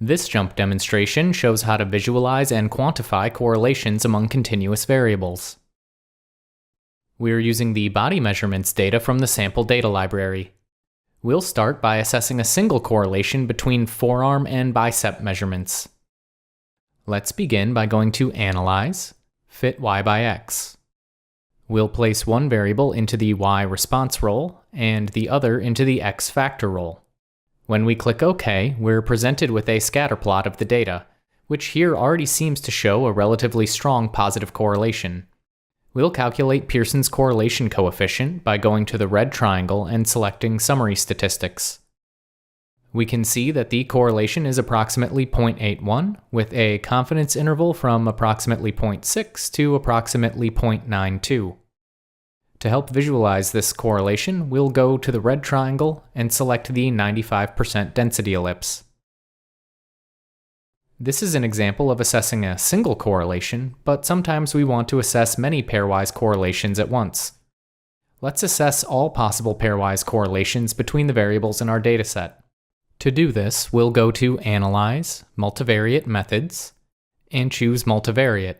This jump demonstration shows how to visualize and quantify correlations among continuous variables. We are using the body measurements data from the sample data library. We'll start by assessing a single correlation between forearm and bicep measurements. Let's begin by going to Analyze, Fit Y by X. We'll place one variable into the Y response role and the other into the X factor role. When we click OK, we're presented with a scatterplot of the data, which here already seems to show a relatively strong positive correlation. We'll calculate Pearson's correlation coefficient by going to the red triangle and selecting Summary Statistics. We can see that the correlation is approximately 0.81, with a confidence interval from approximately 0.6 to approximately 0.92. To help visualize this correlation, we'll go to the red triangle and select the 95% density ellipse. This is an example of assessing a single correlation, but sometimes we want to assess many pairwise correlations at once. Let's assess all possible pairwise correlations between the variables in our dataset. To do this, we'll go to Analyze, Multivariate Methods, and choose Multivariate.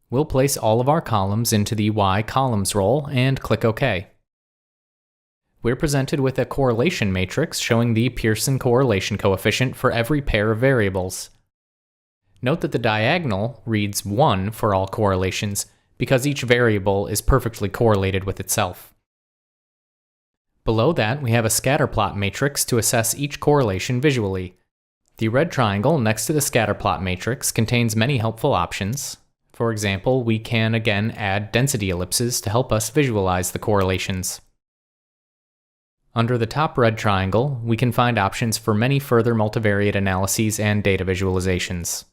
We'll place all of our columns into the Y columns role and click OK. We're presented with a correlation matrix showing the Pearson correlation coefficient for every pair of variables. Note that the diagonal reads 1 for all correlations because each variable is perfectly correlated with itself. Below that, we have a scatterplot matrix to assess each correlation visually. The red triangle next to the scatterplot matrix contains many helpful options. For example, we can again add density ellipses to help us visualize the correlations. Under the top red triangle, we can find options for many further multivariate analyses and data visualizations.